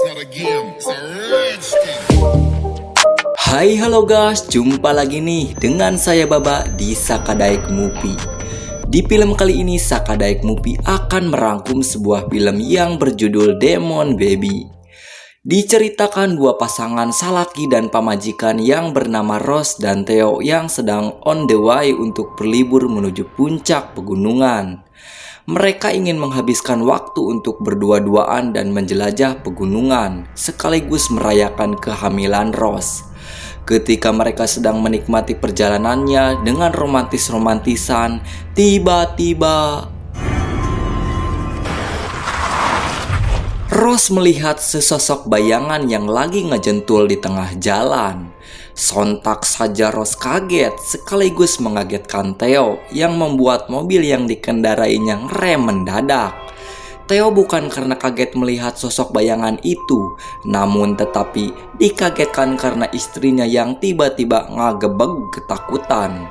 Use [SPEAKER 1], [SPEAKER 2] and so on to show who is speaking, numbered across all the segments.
[SPEAKER 1] not a game, it's a rich thing.
[SPEAKER 2] Hai halo guys, jumpa lagi nih dengan saya Baba di Sakadaik Movie. Di film kali ini Sakadaik Movie akan merangkum sebuah film yang berjudul Demon Baby. Diceritakan dua pasangan salaki dan pamajikan yang bernama Rose dan Theo yang sedang on the way untuk berlibur menuju puncak pegunungan. Mereka ingin menghabiskan waktu untuk berdua-duaan dan menjelajah pegunungan, sekaligus merayakan kehamilan Rose. Ketika mereka sedang menikmati perjalanannya dengan romantis-romantisan, tiba-tiba Rose melihat sesosok bayangan yang lagi ngejentul di tengah jalan. Sontak saja Rose kaget sekaligus mengagetkan Theo yang membuat mobil yang dikendarainya ngerem mendadak. Theo bukan karena kaget melihat sosok bayangan itu, namun tetapi dikagetkan karena istrinya yang tiba-tiba ngagebeg ketakutan.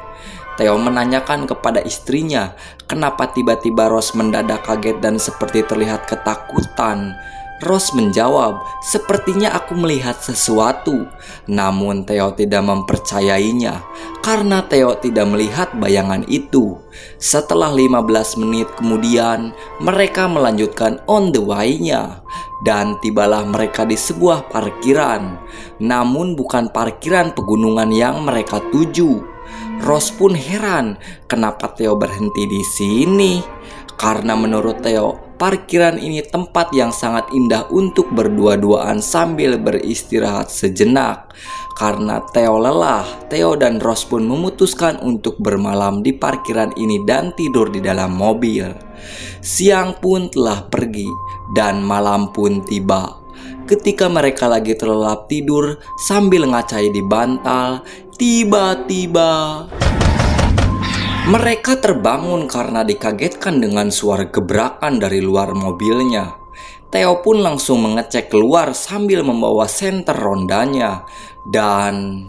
[SPEAKER 2] Theo menanyakan kepada istrinya, kenapa tiba-tiba Rose mendadak kaget dan seperti terlihat ketakutan. Rose menjawab, sepertinya aku melihat sesuatu. Namun Theo tidak mempercayainya, karena Theo tidak melihat bayangan itu. Setelah 15 menit kemudian, mereka melanjutkan on the way-nya. Dan tibalah mereka di sebuah parkiran. Namun bukan parkiran pegunungan yang mereka tuju. Rose pun heran, kenapa Theo berhenti di sini? Karena menurut Theo, parkiran ini tempat yang sangat indah untuk berdua-duaan sambil beristirahat sejenak. Karena Theo lelah, Theo dan Rose pun memutuskan untuk bermalam di parkiran ini dan tidur di dalam mobil. Siang pun telah pergi dan malam pun tiba. Ketika mereka lagi terlelap tidur sambil ngacai di bantal, tiba-tiba mereka terbangun karena dikagetkan dengan suara gebrakan dari luar mobilnya. Theo pun langsung mengecek keluar sambil membawa senter rondanya. Dan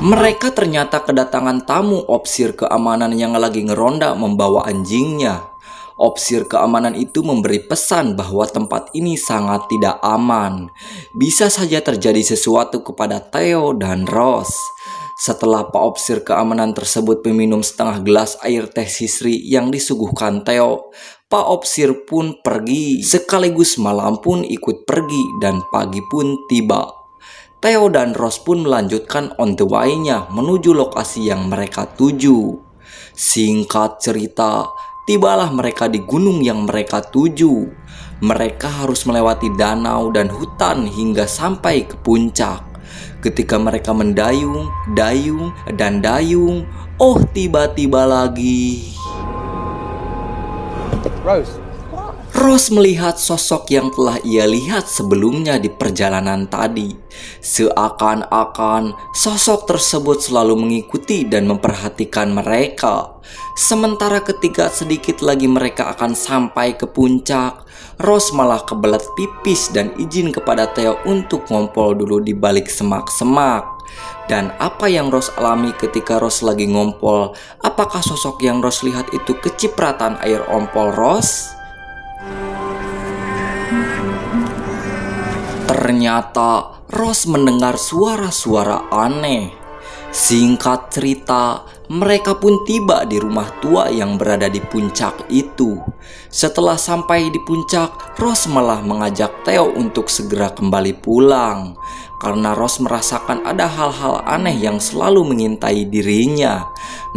[SPEAKER 2] mereka ternyata kedatangan tamu opsir keamanan yang lagi ngeronda membawa anjingnya. Opsir keamanan itu memberi pesan bahwa tempat ini sangat tidak aman. Bisa saja terjadi sesuatu kepada Theo dan Rose. Setelah Pak Opsir keamanan tersebut meminum setengah gelas air teh sisri yang disuguhkan Theo, Pak Opsir pun pergi, sekaligus malam pun ikut pergi dan pagi pun tiba. Theo dan Rose pun melanjutkan on the way-nya menuju lokasi yang mereka tuju. Singkat cerita, tibalah mereka di gunung yang mereka tuju. Mereka harus melewati danau dan hutan hingga sampai ke puncak. Ketika mereka mendayung, dayung, oh tiba-tiba lagi Rose melihat sosok yang telah ia lihat sebelumnya di perjalanan tadi. Seakan-akan sosok tersebut selalu mengikuti dan memperhatikan mereka. Sementara ketika sedikit lagi mereka akan sampai ke puncak, Rose malah kebelet pipis dan izin kepada Theo untuk ngompol dulu di balik semak-semak. Dan apa yang Rose alami ketika Rose lagi ngompol? Apakah sosok yang Rose lihat itu kecipratan air ompol Rose? Ternyata Rose mendengar suara-suara aneh. Singkat cerita, mereka pun tiba di rumah tua yang berada di puncak itu. Setelah sampai di puncak, Rose malah mengajak Theo untuk segera kembali pulang. Karena Rose merasakan ada hal-hal aneh yang selalu mengintai dirinya.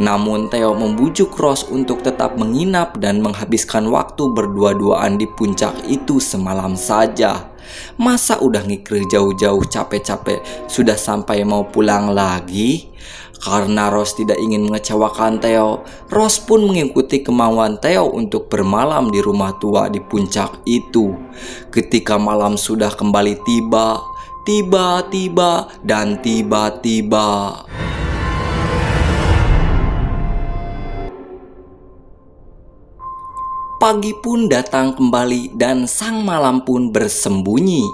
[SPEAKER 2] Namun Theo membujuk Rose untuk tetap menginap dan menghabiskan waktu berdua-duaan di puncak itu semalam saja. Masa udah ngikir jauh-jauh capek-capek sudah sampai mau pulang lagi? Karena Rose tidak ingin mengecewakan Theo, Rose pun mengikuti kemauan Theo untuk bermalam di rumah tua di puncak itu. Ketika malam sudah kembali tiba, tiba-tiba pagi pun datang kembali dan sang malam pun bersembunyi.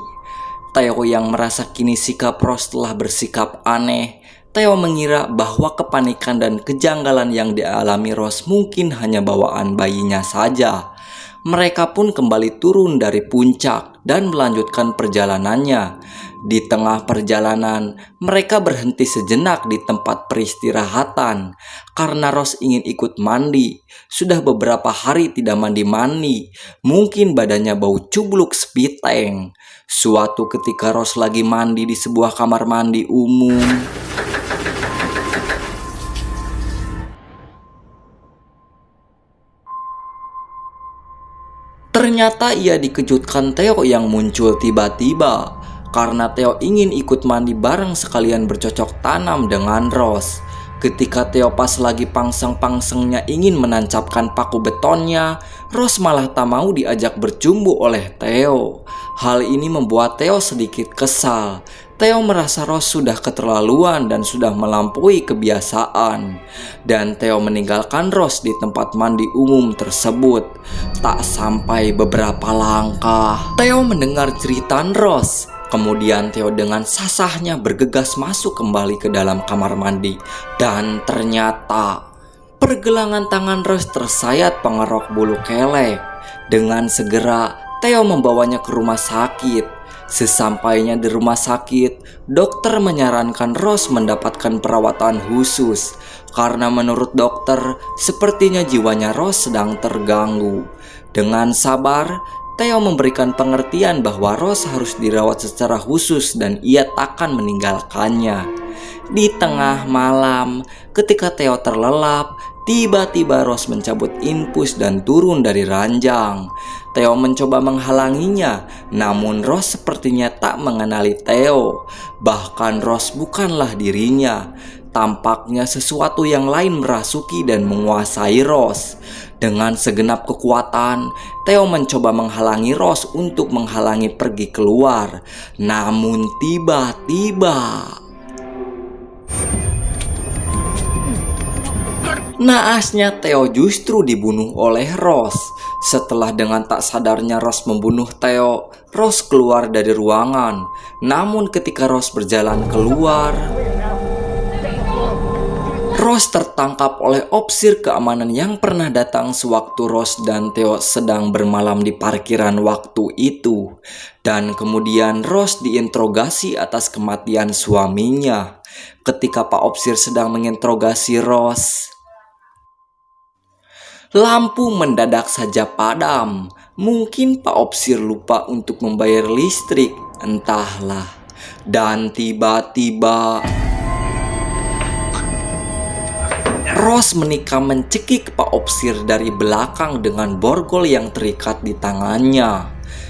[SPEAKER 2] Theo yang merasa kini sikap Rose telah bersikap aneh. Theo mengira bahwa kepanikan dan kejanggalan yang dialami Rose mungkin hanya bawaan bayinya saja. mereka pun kembali turun dari puncak dan melanjutkan perjalanannya. Di tengah perjalanan, mereka berhenti sejenak di tempat peristirahatan karena Rose ingin ikut mandi. Sudah beberapa hari tidak mandi-mandi, mungkin badannya bau cubluk sepiteng. Suatu ketika Rose lagi mandi di sebuah kamar mandi umum. Ternyata ia dikejutkan Theo yang muncul tiba-tiba karena Theo ingin ikut mandi bareng sekalian bercocok tanam dengan Rose. Ketika Theo pas lagi pangseng-pangsengnya ingin menancapkan paku betonnya, Rose malah tak mau diajak bercumbu oleh Theo. Hal ini membuat Theo sedikit kesal. Theo merasa Rose sudah keterlaluan dan sudah melampaui kebiasaan. Dan Theo meninggalkan Rose di tempat mandi umum tersebut. Tak sampai beberapa langkah, Theo mendengar cerita Rose. Kemudian Theo dengan sasahnya bergegas masuk kembali ke dalam kamar mandi. Dan ternyata pergelangan tangan Rose tersayat pengerok bulu kelek. Dengan segera Theo membawanya ke rumah sakit. Sesampainya di rumah sakit, dokter menyarankan Rose mendapatkan perawatan khusus. Karena menurut dokter, sepertinya jiwanya Rose sedang terganggu. Dengan sabar, Theo memberikan pengertian bahwa Rose harus dirawat secara khusus dan ia takkan meninggalkannya. Di tengah malam, ketika Theo terlelap, tiba-tiba Rose mencabut infus dan turun dari ranjang. Theo mencoba menghalanginya, namun Rose sepertinya tak mengenali Theo. Bahkan Rose bukanlah dirinya. Tampaknya sesuatu yang lain merasuki dan menguasai Rose. Dengan segenap kekuatan, Theo mencoba menghalangi Rose untuk menghalangi pergi keluar. Namun tiba-tiba naasnya Theo justru dibunuh oleh Rose. Setelah dengan tak sadarnya Rose membunuh Theo, Rose keluar dari ruangan. Namun ketika Rose berjalan keluar, Rose tertangkap oleh opsir keamanan yang pernah datang sewaktu Rose dan Theo sedang bermalam di parkiran waktu itu. Dan kemudian Rose diinterogasi atas kematian suaminya. Ketika Pak Opsir sedang menginterogasi Rose, lampu mendadak saja padam. Mungkin Pak Opsir lupa untuk membayar listrik, entahlah. Dan tiba-tiba Rose menikam mencekik Pak Opsir dari belakang dengan borgol yang terikat di tangannya.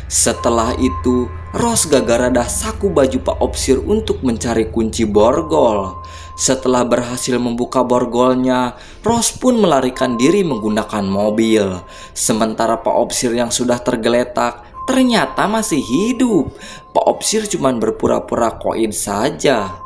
[SPEAKER 2] Setelah itu, Rose gagaradah saku baju Pak Opsir untuk mencari kunci borgol. Setelah berhasil membuka borgolnya, Rose pun melarikan diri menggunakan mobil. Sementara Pak Opsir yang sudah tergeletak ternyata masih hidup. Pak Opsir cuma berpura-pura koin saja.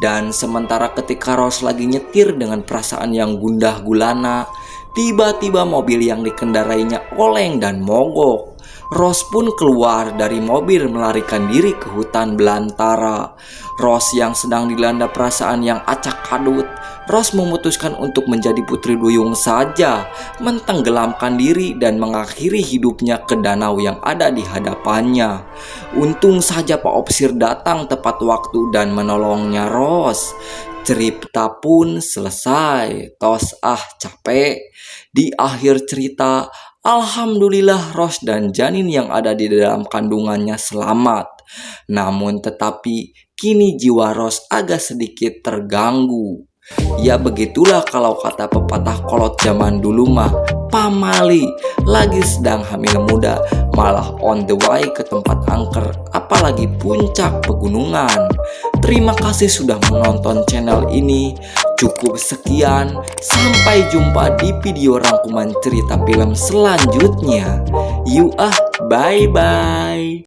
[SPEAKER 2] Dan sementara ketika Rose lagi nyetir dengan perasaan yang gundah gulana, tiba-tiba mobil yang dikendarainya oleng dan mogok. Rose pun keluar dari mobil melarikan diri ke hutan belantara. Rose yang sedang dilanda perasaan yang acak kadut, Rose memutuskan untuk menjadi putri duyung saja, mentenggelamkan diri dan mengakhiri hidupnya ke danau yang ada di hadapannya. Untung saja Pak Opsir datang tepat waktu dan menolongnya Rose. Cerita pun selesai. Tos capek. Di akhir cerita, alhamdulillah Rose dan janin yang ada di dalam kandungannya selamat. Namun tetapi kini jiwa Rose agak sedikit terganggu. Ya begitulah kalau kata pepatah kolot zaman dulu mah, pamali lagi sedang hamil muda malah on the way ke tempat angker, apalagi puncak pegunungan. Terima kasih sudah menonton channel ini. Cukup sekian, sampai jumpa di video rangkuman cerita film selanjutnya. Bye bye.